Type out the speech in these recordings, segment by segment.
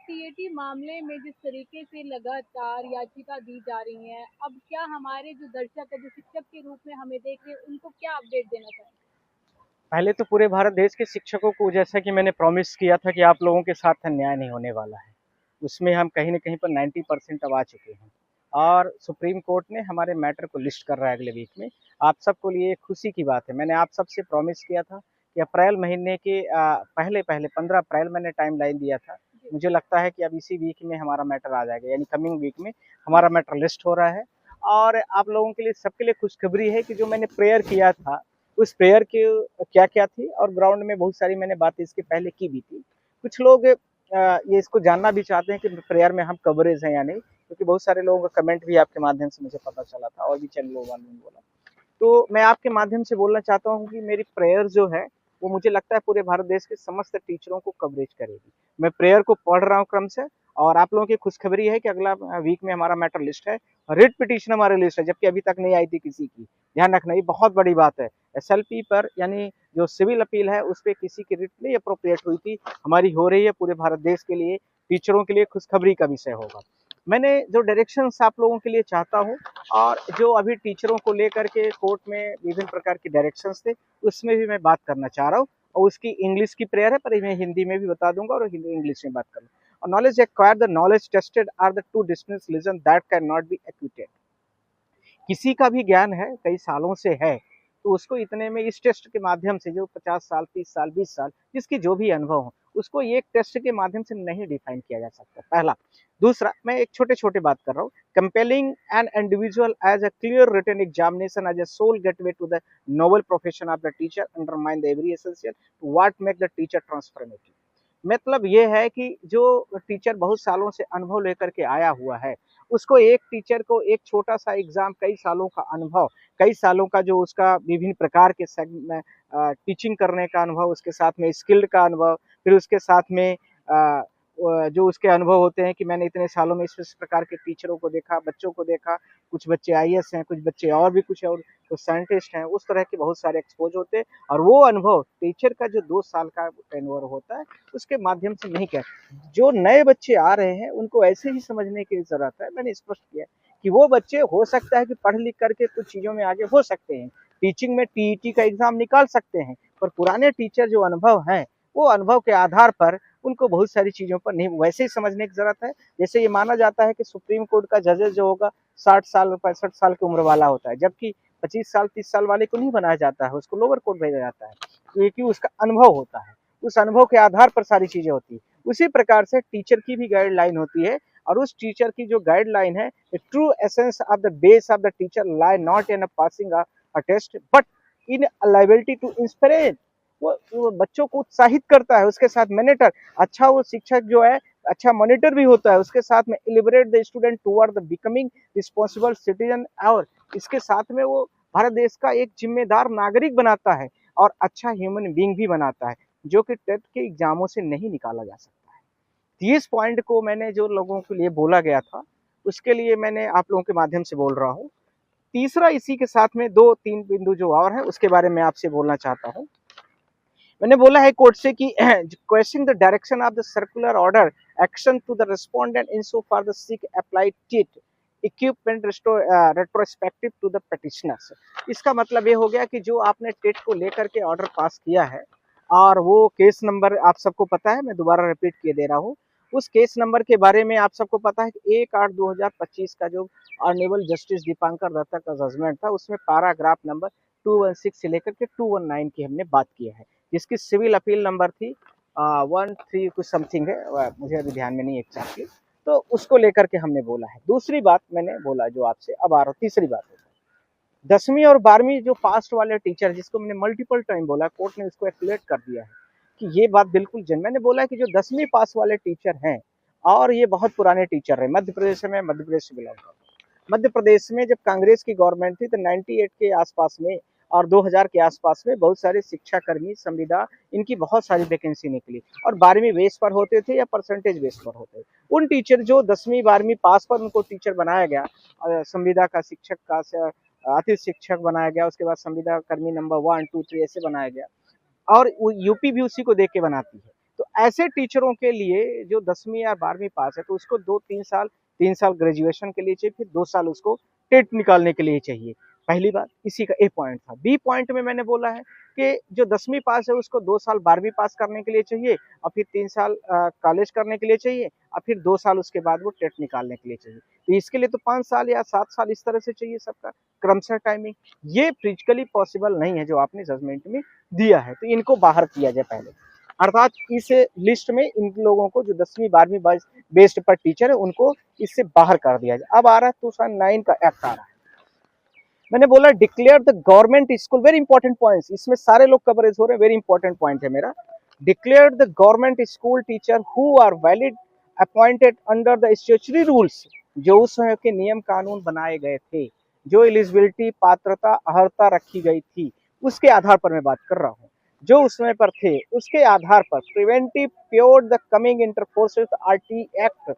TAT मामले में जिस तरीके से लगातार याचिका दी जा रही है, अब क्या हमारे जो दर्शक है, जो शिक्षक के रूप में हमें देख रहे हैं, उनको क्या अपडेट देना चाहेंगे? पहले तो पूरे भारत देश के शिक्षकों को जैसा कि मैंने प्रॉमिस किया था कि आप लोगों के साथ अन्याय नहीं होने वाला है, उसमें हम कहीं न कहीं पर 90% अब आ चुके हैं और सुप्रीम कोर्ट ने हमारे मैटर को लिस्ट कर रहा है अगले वीक में। आप सबको लिए खुशी की बात है। मैंने आप सबसे प्रॉमिस किया था कि अप्रैल महीने के पहले 15 अप्रैल मैंने टाइमलाइन दिया था। मुझे लगता है कि अब इसी वीक में हमारा मैटर आ जाएगा, यानी कमिंग वीक में हमारा मैटर लिस्ट हो रहा है। और आप लोगों के लिए, सबके लिए खुशखबरी है कि जो मैंने प्रेयर किया था, उस प्रेयर की क्या-क्या थी और ग्राउंड में बहुत सारी मैंने बातें इसके पहले की भी थी। कुछ लोग ये इसको जानना भी चाहते हैं कि प्रेयर में हम कवरेज हैं या नहीं, क्योंकि बहुत सारे लोगों का कमेंट भी आपके माध्यम से मुझे पता चला था और भी चैनलों वालों ने बोला। तो मैं आपके माध्यम से बोलना चाहता हूँ कि मेरी प्रेयर जो है, वो मुझे लगता है पूरे भारत देश के समस्त टीचरों को कवरेज करेगी। मैं प्रेयर को पढ़ रहा हूँ क्रम से और आप लोगों की खुशखबरी है कि अगला वीक में हमारा मैटर लिस्ट है। रिट पिटीशन हमारी लिस्ट है, जबकि अभी तक नहीं आई थी किसी की। ध्यान रखना, ये बहुत बड़ी बात है। एसएलपी पर, यानी जो सिविल अपील है, उस पे किसी की रिट नहीं अप्रोप्रिएट हुई थी, हमारी हो रही है। पूरे भारत देश के लिए, टीचरों के लिए खुशखबरी का विषय होगा। मैंने जो डायरेक्शंस आप लोगों के लिए चाहता हूँ और जो अभी टीचरों को लेकर के कोर्ट में विभिन्न प्रकार के डायरेक्शंस थे, उसमें भी मैं बात करना चाह रहा हूँ। और उसकी इंग्लिश की प्रेयर है, पर मैं हिंदी में भी बता दूंगा और हिंदी इंग्लिश में बात करूँगा। और knowledge acquire the knowledge tested are the two distance legion that can not be acquitted. किसी का भी ज्ञान है, कई सालों से है, तो उसको इतने में इस टेस्ट के माध्यम से, जो 50 साल, 30 साल, 20 साल, जिसकी जो भी अनुभव हो, उसको एक टेस्ट के माध्यम से नहीं डिफाइन किया जा सकता, पहला। दूसरा, मैं एक छोटे-छोटे बात कर रहा हूँ, compelling an individual as a clear written examination as a sole gateway to the noble profession of the teacher undermine the every essential what make the teacher transformative. मतलब ये है कि जो टीचर बहुत सालों से अनुभव लेकर के आया हुआ है, उसको, एक टीचर को एक छोटा-सा एग्ज़ाम, कई सालों का अनुभव, कई सालों का जो उसका विभिन्न प्रकार के टीचिंग करने का अनुभव, उसके साथ में स्किल्ड का अनुभव, फिर उसके साथ में जो उसके अनुभव होते हैं कि मैंने इतने सालों में इस प्रकार के टीचरों को देखा, बच्चों को देखा, कुछ बच्चे आईएएस हैं, कुछ बच्चे और भी कुछ, और कुछ साइंटिस्ट हैं, उस तरह के बहुत सारे एक्सपोज़ होते हैं और वो अनुभव टीचर का जो 2 साल का टेन्योर होता है, उसके माध्यम से नहीं कह। जो नए बच्चे आ रहे हैं, उनको ऐसे ही समझने की ज़रूरत है। मैंने स्पष्ट किया कि वो बच्चे हो सकता है कि पढ़ लिख करके कुछ चीज़ों में आगे हो सकते हैं, टीचिंग में टीईटी का एग्ज़ाम निकाल सकते हैं, पर पुराने टीचर जो अनुभव हैं, वो अनुभव के आधार पर उनको बहुत सारी चीज़ों पर नहीं, वैसे ही समझने की ज़रूरत है। जैसे ये माना जाता है कि सुप्रीम कोर्ट का जजेस जो होगा 60 साल, 65 साल की उम्र वाला होता है, जबकि 25 साल, 30 साल वाले को नहीं बनाया जाता है, उसको लोअर कोर्ट भेजा जाता है, क्योंकि उसका अनुभव होता है। उस अनुभव के आधार पर सारी चीज़ें होती हैं। उसी प्रकार से टीचर की भी गाइडलाइन होती है और उस टीचर की जो गाइडलाइन है, true essence of the base of the teacher lie not in passing a test but in liability to inspire. वो बच्चों को उत्साहित करता है, उसके साथ मॉनिटर, अच्छा वो शिक्षक जो है, अच्छा मॉनिटर भी होता है, उसके साथ में elaborate the student toward the becoming responsible citizen, और इसके साथ में वो भारत देश का एक जिम्मेदार नागरिक बनाता है और अच्छा ह्यूमन बीइंग भी बनाता है, जो कि टेट के एग्जामों से नहीं निकाला जा सकता है। 30 पॉइंट को मैंने जो लोगों के लिए बोला गया था, उसके लिए मैंने आप लोगों के माध्यम से बोल रहा हूँ। तीसरा, इसी के साथ में 2-3 बिंदु जो और है, उसके बारे में आपसे बोलना चाहता हूँ। मैंने बोला है कोर्ट से कि question the direction of the circular order action to the respondent in so for the seek applied TET equipment retrospective to the petitioners. इसका मतलब ये हो गया कि जो आपने टेट को लेकर के ऑर्डर पास किया है, और वो केस नंबर आप सबको पता है, मैं दोबारा रिपीट किए दे रहा हूँ। उस केस नंबर के बारे में आप सबको पता है कि 1/8/2025 का जो ऑनरेबल जस्टिस दीपांकर दत्ता का जजमेंट था, उसमें पैराग्राफ नंबर 216 से लेकर के 219 की हमने बात की है, जिसकी सिविल अपील नंबर थी 13 कुछ समथिंग है, मुझे अभी ध्यान में नहीं एग्जैक्टली। तो उसको लेकर के हमने बोला है। दूसरी बात मैंने बोला जो आपसे, अब आ रहा हूँ तीसरी बात है। 10वीं और 12वीं जो पास्ट वाले टीचर, जिसको मैंने मल्टीपल टाइम बोला, कोर्ट ने इसको एक्युलेट कर दिया है कि ये बात बिल्कुल जन, मैंने बोला कि जो 10वीं पास वाले टीचर हैं और ये बहुत पुराने टीचर रहे, मध्य प्रदेश में, मध्य प्रदेश से बिलोंग करता हूं। मध्य प्रदेश में जब कांग्रेस की गवर्नमेंट थी तो 98 के आसपास में और 2000 के आसपास में बहुत सारे शिक्षा कर्मी, संविदा, इनकी बहुत सारी वैकेंसी निकली और 12वीं बेस पर होते थे या परसेंटेज बेस पर होते थे। उन टीचर जो 10वीं 12वीं पास पर, उनको टीचर बनाया गया, संविदा का, शिक्षक का, अतिथि शिक्षक बनाया गया, उसके बाद संविदा कर्मी नंबर 1 2 3 ऐसे बनाया गया, और यूपी भी उसी को देख के बनाती है। तो ऐसे टीचरों के लिए जो 10वीं या 12वीं पास है तो उसको 3 साल ग्रेजुएशन के लिए चाहिए, फिर 2 साल उसको टेट निकालने के लिए चाहिए। पहली बात, इसी का ए पॉइंट था। बी पॉइंट में मैंने बोला है कि जो 10वीं पास है उसको 2 साल 12वीं पास करने के लिए चाहिए और फिर 3 साल कॉलेज करने के लिए चाहिए और फिर 2 साल उसके बाद वो टेट निकालने के लिए चाहिए। तो इसके लिए तो 5 साल या 7 साल इस तरह से चाहिए सबका क्रमशः टाइमिंग। ये फिजिकली पॉसिबल नहीं है जो आपने जजमेंट में दिया है, तो इनको बाहर किया जाए पहले। अर्थात इस लिस्ट में इन लोगों को जो 10वीं 12वीं बेस्ड पर टीचर है उनको इससे बाहर कर दिया जाए। अब आ रहा है 2009 का एक्ट आ रहा है। मैंने बोला declare the government school, very important points, इसमें सारे लोग कवरेज हो रहे हैं, वेरी इंपॉर्टेंट पॉइंट है मेरा। Declare the government school teacher who are valid appointed under the statutory rules, जो उस समय के नियम कानून बनाए गए थे, जो एलिजिबिलिटी पात्रता अर्हता रखी गई थी, उसके आधार पर मैं बात कर रहा हूँ, जो उस समय पर थे उसके आधार पर preventive pure the coming into force RT act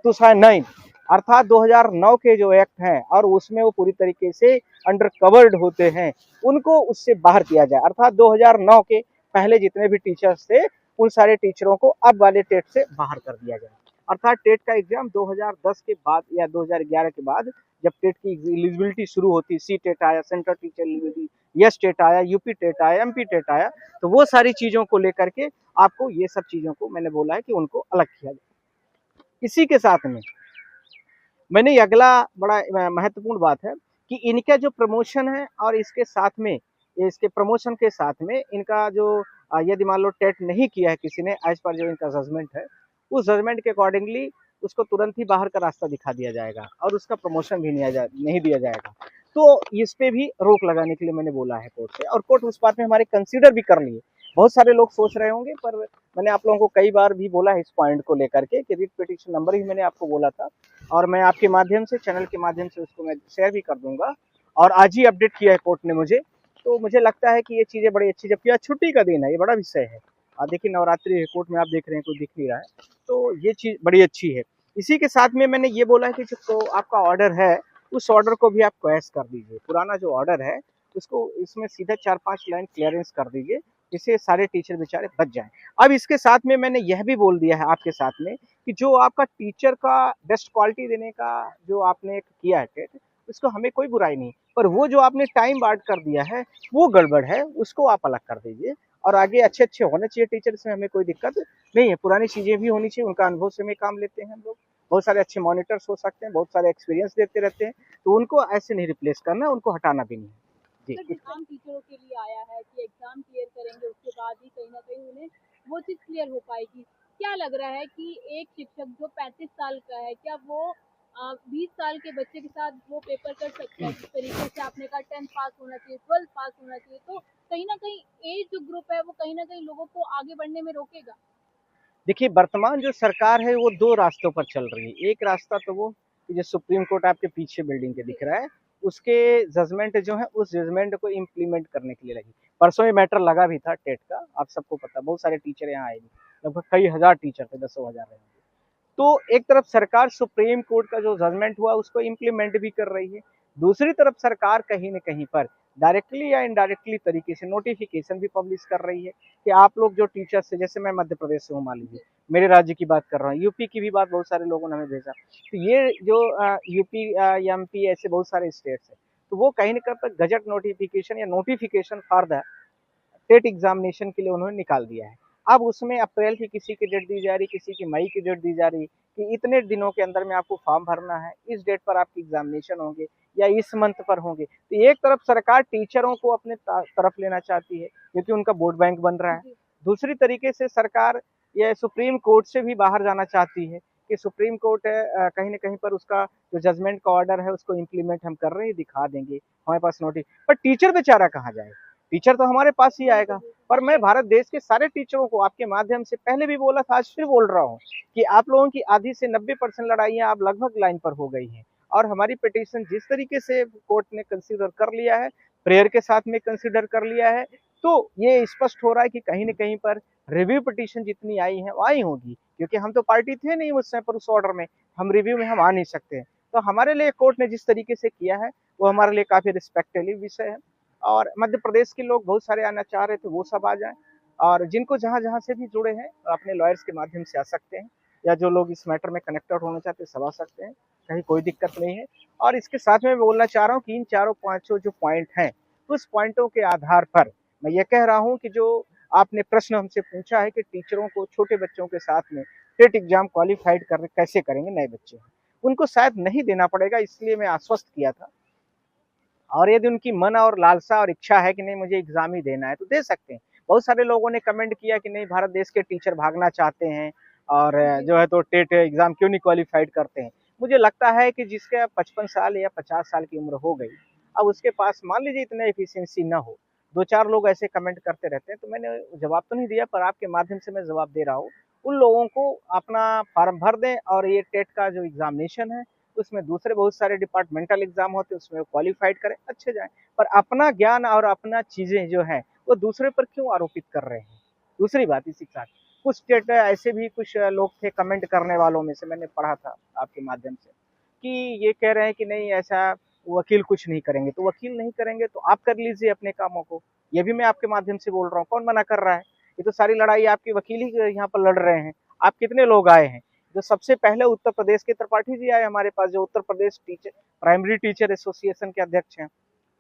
2009, अर्थात 2009 के जो एक्ट हैं और उसमें वो पूरी तरीके से अंडर कवर्ड होते हैं, उनको उससे बाहर किया जाए। अर्थात 2009 के पहले जितने भी टीचर्स थे उन सारे टीचरों को अब वाले टेट से बाहर कर दिया जाए। अर्थात टेट का एग्जाम 2010 के बाद या 2011 के बाद जब टेट की एलिजिबिलिटी शुरू होती, सी टेट आया, central teacher eligibility, S TET आया, यूपी टेट आया, एमपी टेट आया, तो वो सारी चीजों को लेकर के आपको ये सब चीजों को मैंने बोला है कि उनको अलग किया जाए। इसी के साथ में मैंने अगला बड़ा महत्वपूर्ण बात है कि इनका जो प्रमोशन है और इसके साथ में, इसके प्रमोशन के साथ में इनका जो यदि मान लो टेट नहीं किया है किसी ने, एज पर जो इनका जजमेंट है, उस जजमेंट के अकॉर्डिंगली उसको तुरंत ही बाहर का रास्ता दिखा दिया जाएगा और उसका प्रमोशन भी नहीं दिया जाएगा। तो इस पे भी रोक लगाने के लिए मैंने बोला है कोर्ट से, और कोर्ट उस बात में हमारे कंसीडर भी कर लिए। बहुत सारे लोग सोच रहे होंगे, पर मैंने आप लोगों को कई बार भी बोला है इस पॉइंट को लेकर के कि रिट पिटिशन नंबर ही मैंने आपको बोला था, और मैं आपके माध्यम से, चैनल के माध्यम से उसको मैं शेयर भी कर दूंगा। और आज ही अपडेट किया है कोर्ट ने मुझे, तो मुझे लगता है कि ये चीज़ें बड़ी अच्छी, जबकि आज छुट्टी का दिन है, ये बड़ा विषय है। देखिए नवरात्रि है, कोर्ट में आप देख रहे हैं कोई दिख नहीं रहा है, तो ये चीज़ बड़ी अच्छी है। इसी के साथ में मैंने ये बोला है कि जो तो आपका ऑर्डर है उस ऑर्डर को भी आप क्वैश कर दीजिए। पुराना जो ऑर्डर है उसको इसमें सीधा 4-5 लाइन क्लियरेंस कर दीजिए, जिससे सारे टीचर बेचारे बच जाएं। अब इसके साथ में मैंने यह भी बोल दिया है आपके साथ में कि जो आपका टीचर का बेस्ट क्वालिटी देने का जो आपने किया है टेट, उसको हमें कोई बुराई नहीं, पर वो जो आपने टाइम बांट कर दिया है वो गड़बड़ है, उसको आप अलग कर दीजिए। और आगे अच्छे अच्छे होने चाहिए टीचर, इसमें हमें कोई दिक्कत नहीं है, पुरानी चीज़ें भी होनी चाहिए, उनका अनुभव से हमें काम लेते हैं हम लोग। बहुत सारे अच्छे मॉनिटर्स हो सकते हैं, बहुत सारे एक्सपीरियंस देते रहते हैं, तो उनको ऐसे नहीं रिप्लेस करना, उनको हटाना भी नहीं है जी। सर, एग्जाम टीचरों के लिए आया है कि एग्जाम क्लियर करेंगे उसके बाद ही कहीं ना कहीं उन्हें वो चीज़ क्लियर हो पाएगी। क्या लग रहा है कि एक शिक्षक जो 35 साल का है, क्या वो 20 साल के बच्चे के साथ वो पेपर कर सकता है? जिस तरीके से आपने कहा 10th पास होना चाहिए, 12th पास होना चाहिए, तो कहीं ना कहीं एज जो ग्रुप है वो कहीं ना कहीं लोगों को आगे बढ़ने में रोकेगा। देखिए वर्तमान जो सरकार है वो 2 रास्तों पर चल रही है। एक रास्ता तो वो कि जो सुप्रीम कोर्ट आपके पीछे बिल्डिंग के दिख रहा है, उसके जजमेंट जो है उस जजमेंट को इम्प्लीमेंट करने के लिए लगी। परसों ये मैटर लगा भी था टेट का, आप सबको पता, बहुत सारे टीचर यहाँ आए, लगभग कई हजार टीचर थे, 10,000 रहे। तो एक तरफ सरकार सुप्रीम कोर्ट का जो जजमेंट हुआ उसको इम्प्लीमेंट भी कर रही है, दूसरी तरफ सरकार कहीं न कहीं पर डायरेक्टली या इनडायरेक्टली तरीके से नोटिफिकेशन भी पब्लिश कर रही है कि आप लोग जो टीचर्स से, जैसे मैं मध्य प्रदेश से हूँ मान लीजिए, मेरे राज्य की बात कर रहा हूँ, यूपी की भी बात बहुत सारे लोगों ने हमें भेजा, तो ये जो यूपी या एमपी ऐसे बहुत सारे स्टेट्स हैं, तो वो कहीं न कहीं पर गजट नोटिफिकेशन या notification for the TET examination के लिए उन्होंने निकाल दिया है। अब उसमें अप्रैल की किसी की डेट दी जा रही, किसी की मई की डेट दी जा रही कि इतने दिनों के अंदर में आपको फॉर्म भरना है, इस डेट पर आपकी एग्जामिनेशन होंगे या इस मंथ पर होंगे। तो एक तरफ सरकार टीचरों को अपने तरफ लेना चाहती है क्योंकि उनका वोट बैंक बन रहा है, दूसरी तरीके से सरकार यह सुप्रीम कोर्ट से भी बाहर जाना चाहती है कि सुप्रीम कोर्ट कहीं न कहीं पर उसका जो जजमेंट का ऑर्डर है उसको इम्प्लीमेंट हम कर रहे हैं, दिखा देंगे, हमारे पास नोटिस, पर टीचर बेचारा कहाँ जाए? टीचर तो हमारे पास ही आएगा। पर मैं भारत देश के सारे टीचरों को आपके माध्यम से पहले भी बोला था, आज फिर बोल रहा हूँ कि आप लोगों की आधी से 90% लड़ाइयाँ अब लगभग लाइन पर हो गई हैं, और हमारी पिटीशन जिस तरीके से कोर्ट ने कंसीडर कर लिया है, प्रेयर के साथ में कंसीडर कर लिया है, तो ये स्पष्ट हो रहा है कि कहीं न कहीं पर रिव्यू पिटीशन जितनी आई है वो आई होगी, क्योंकि हम तो पार्टी थे नहीं उस समय पर, उस ऑर्डर में हम रिव्यू में हम आ नहीं सकते हैं। तो हमारे लिए कोर्ट ने जिस तरीके से किया है वो हमारे लिए काफ़ी रिस्पेक्टेबल विषय है, और मध्य प्रदेश के लोग बहुत सारे आना चाह रहे थे, वो सब आ जाएं। और जिनको जहाँ जहाँ से भी जुड़े हैं अपने लॉयर्स के माध्यम से आ सकते हैं, या जो लोग इस मैटर में कनेक्टेड होना चाहते हैं सब आ सकते हैं, कहीं कोई दिक्कत नहीं है। और इसके साथ में मैं बोलना चाह रहा हूँ कि इन चारों पांचों जो पॉइंट हैं, उस पॉइंटों के आधार पर मैं ये कह रहा हूँ कि जो आपने प्रश्न हमसे पूछा है कि टीचरों को छोटे बच्चों के साथ में टेट एग्जाम क्वालिफाइड कर कैसे करेंगे, नए बच्चे उनको शायद नहीं देना पड़ेगा, इसलिए मैं आश्वस्त किया था। और यदि उनकी मन और लालसा और इच्छा है कि नहीं मुझे एग्जाम ही देना है तो दे सकते हैं। बहुत सारे लोगों ने कमेंट किया कि नहीं भारत देश के टीचर भागना चाहते हैं और जो है तो टेट एग्जाम क्यों नहीं क्वालिफाइड करते हैं। मुझे लगता है कि जिसके 55 साल या 50 साल की उम्र हो गई, अब उसके पास मान लीजिए इतना एफिशिएंसी ना हो, दो चार लोग ऐसे कमेंट करते रहते हैं, तो मैंने जवाब तो नहीं दिया, पर आपके माध्यम से मैं जवाब दे रहा हूँ। उन लोगों को अपना फॉर्म भर दें और ये टेट का जो एग्जामिनेशन है उसमें दूसरे बहुत सारे डिपार्टमेंटल एग्जाम होते हैं, उसमें क्वालिफाइड करें, अच्छे जाएं। पर अपना ज्ञान और अपना चीजें जो है वो दूसरे पर क्यों आरोपित कर रहे हैं। दूसरी बात इसी के साथ कुछ स्टेट ऐसे भी कुछ लोग थे कमेंट करने वालों में से, मैंने पढ़ा था आपके माध्यम से, कि ये कह रहे हैं कि नहीं ऐसा वकील कुछ नहीं करेंगे, तो वकील नहीं करेंगे तो आप कर लीजिए अपने कामों को। ये भी मैं आपके माध्यम से बोल रहा हूँ, कौन मना कर रहा है। ये तो सारी लड़ाई आपके वकील ही यहाँ पर लड़ रहे हैं। आप कितने लोग आए हैं, जो सबसे पहले उत्तर प्रदेश के त्रिपाठी जी आए हमारे पास, जो Uttar Pradesh teacher primary teacher association के अध्यक्ष हैं,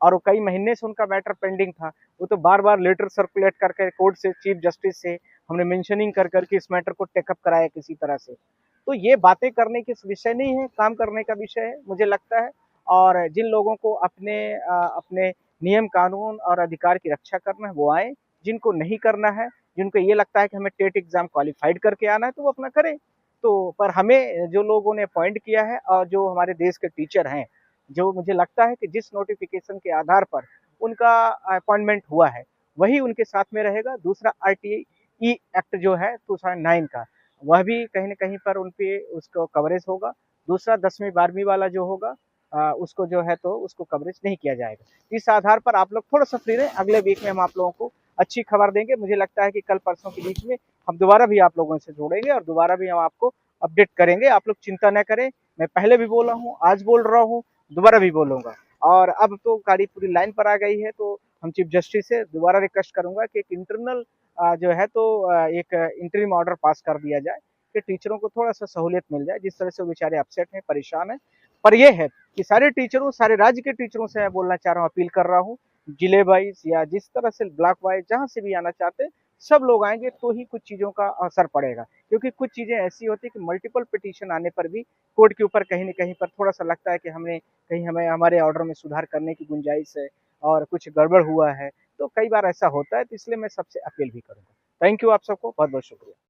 और वो कई महीने से उनका मैटर पेंडिंग था। वो तो बार बार लेटर सर्कुलेट करके कोर्ट से, चीफ जस्टिस से हमने मेंशनिंग कर करके इस मैटर को टेकअप कराया किसी तरह से। तो ये बातें करने के विषय नहीं है, काम करने का विषय है मुझे लगता है। और जिन लोगों को अपने नियम कानून और अधिकार की रक्षा करना है वो आए, जिनको नहीं करना है, जिनको ये लगता है कि हमें टेट एग्जाम क्वालिफाइड करके आना है तो वो अपना करें। तो पर हमें जो लोगों ने अपॉइंट किया है और जो हमारे देश के टीचर हैं, जो मुझे लगता है कि जिस नोटिफिकेशन के आधार पर उनका अपॉइंटमेंट हुआ है वही उनके साथ में रहेगा। दूसरा आरटीई एक्ट जो है 2009 का, वह भी कहीं ना कहीं पर उन पे उसको कवरेज होगा। दूसरा 10वीं 12वीं वाला जो होगा उसको जो है तो उसको कवरेज नहीं किया जाएगा। इस आधार पर आप लोग थोड़ा सा फ्री रहें, अगले वीक में हम आप लोगों को अच्छी खबर देंगे। मुझे लगता है कि कल परसों के बीच में हम दोबारा भी आप लोगों से जोड़ेंगे और दोबारा भी हम आपको अपडेट करेंगे। आप लोग चिंता न करें, मैं पहले भी बोला हूँ, आज बोल रहा हूँ, दोबारा भी बोलूंगा। और अब तो गाड़ी पूरी लाइन पर आ गई है, तो हम चीफ जस्टिस से दोबारा रिक्वेस्ट करूंगा कि एक इंटरनल जो है तो एक इंटरिम ऑर्डर पास कर दिया जाए कि टीचरों को थोड़ा सा सहूलियत मिल जाए। जिस तरह से वो बेचारे अपसेट हैं, परेशान हैं। पर यह है कि सारे टीचरों, सारे राज्य के टीचरों से मैं बोलना चाह रहा हूँ, अपील कर रहा हूँ, जिले वाइज या जिस तरह से ब्लॉक वाइज जहाँ से भी आना चाहते हैं सब लोग आएंगे तो ही कुछ चीजों का असर पड़ेगा। क्योंकि कुछ चीजें ऐसी होती है कि मल्टीपल पिटीशन आने पर भी कोर्ट के ऊपर कहीं न कहीं पर थोड़ा सा लगता है कि हमें हमारे ऑर्डर में सुधार करने की गुंजाइश है और कुछ गड़बड़ हुआ है, तो कई बार ऐसा होता है। तो इसलिए मैं सबसे अपील भी करूंगा। थैंक यू, आप सबको बहुत बहुत शुक्रिया।